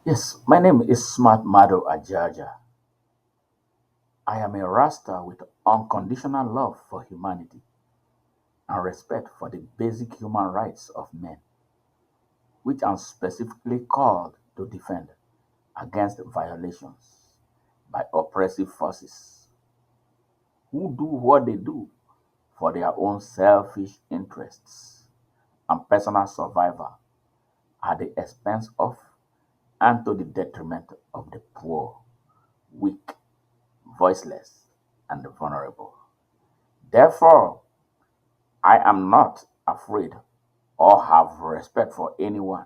Yes, my name is Smart Mado Ajaja. I am a Rasta with unconditional love for humanity and respect for the basic human rights of men, which I'm specifically called to defend against violations by oppressive forces who do what they do for their own selfish interests and personal survival at the expense of and to the detriment of the poor, weak, voiceless, and the vulnerable. Therefore, I am not afraid or have respect for anyone,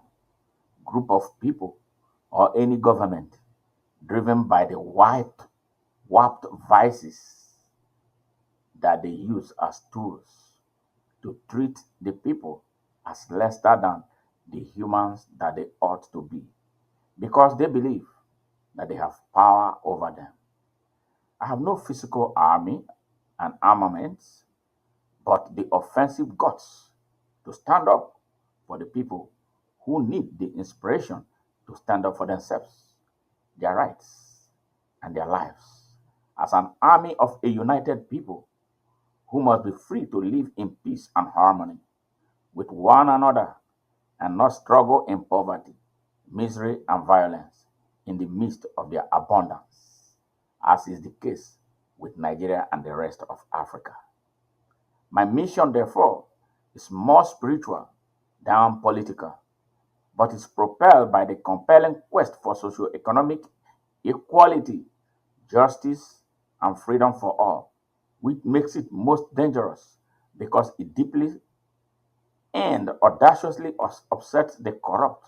group of people, or any government driven by the warped vices that they use as tools to treat the people as lesser than the humans that they ought to be because they believe that they have power over them. I have no physical army and armaments, but the offensive guts to stand up for the people who need the inspiration to stand up for themselves, their rights, and their lives. As an army of a united people who must be free to live in peace and harmony with one another and not struggle in poverty, misery, and violence in the midst of their abundance, as is the case with Nigeria and the rest of Africa. My mission, therefore, is more spiritual than political, but is propelled by the compelling quest for socio-economic equality, justice, and freedom for all, which makes it most dangerous because it deeply and audaciously upsets the corrupt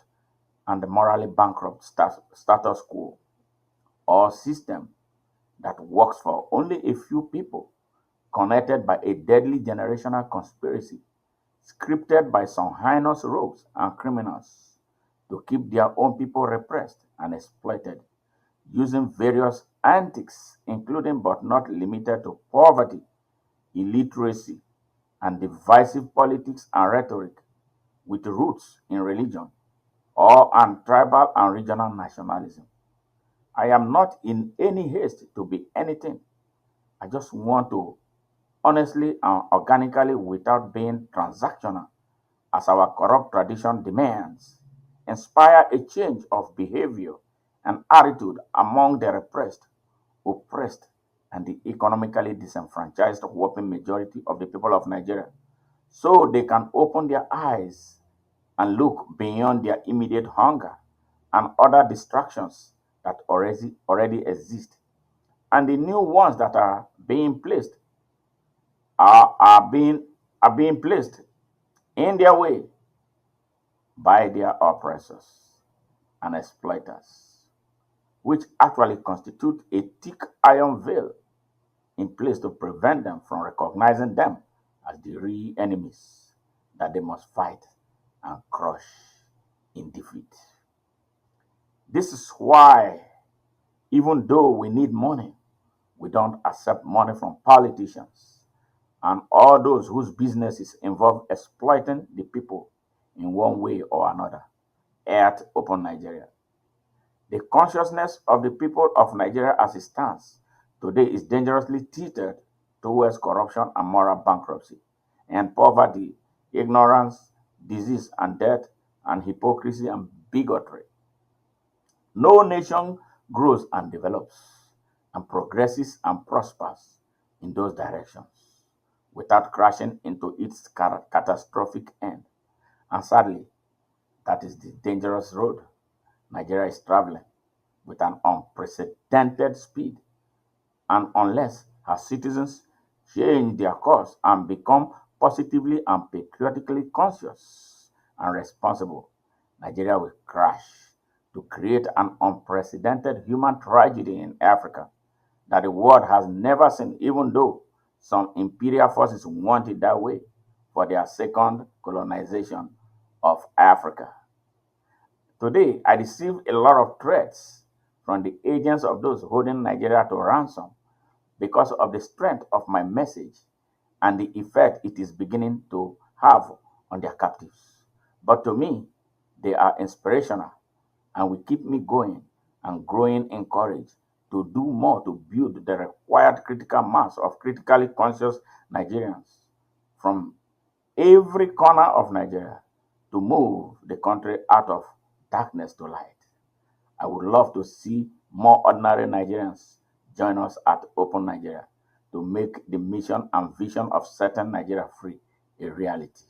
and the morally bankrupt status quo or system that works for only a few people connected by a deadly generational conspiracy scripted by some heinous rogues and criminals to keep their own people repressed and exploited using various antics, including but not limited to poverty, illiteracy, and divisive politics and rhetoric with roots in religion or and tribal and regional nationalism. I am not in any haste to be anything. I just want to honestly and organically without being transactional as our corrupt tradition demands, inspire a change of behavior and attitude among the repressed, oppressed, and the economically disenfranchised whopping majority of the people of Nigeria so they can open their eyes and look beyond their immediate hunger and other distractions that already exist and the new ones that are being are being placed in their way by their oppressors and exploiters, which actually constitute a thick iron veil in place to prevent them from recognizing them as the real enemies that they must fight and crush in defeat. This is why, even though we need money, we don't accept money from politicians and all those whose businesses involve exploiting the people in one way or another at Open Nigeria. The consciousness of the people of Nigeria as it stands today is dangerously tilted towards corruption and moral bankruptcy, and poverty, ignorance, disease and death, and hypocrisy and bigotry. No nation grows and develops and progresses and prospers in those directions without crashing into its catastrophic end. And sadly, that is the dangerous road Nigeria is traveling with an unprecedented speed. And unless her citizens change their course and become positively and patriotically conscious and responsible, Nigeria will crash to create an unprecedented human tragedy in Africa that the world has never seen, even though some imperial forces want it that way for their second colonization of Africa. Today, I received a lot of threats from the agents of those holding Nigeria to ransom because of the strength of my message and the effect it is beginning to have on their captives. But to me, they are inspirational and will keep me going and growing in courage to do more to build the required critical mass of critically conscious Nigerians from every corner of Nigeria to move the country out of darkness to light. I would love to see more ordinary Nigerians join us at Open Nigeria to make the mission and vision of setting Nigeria free a reality.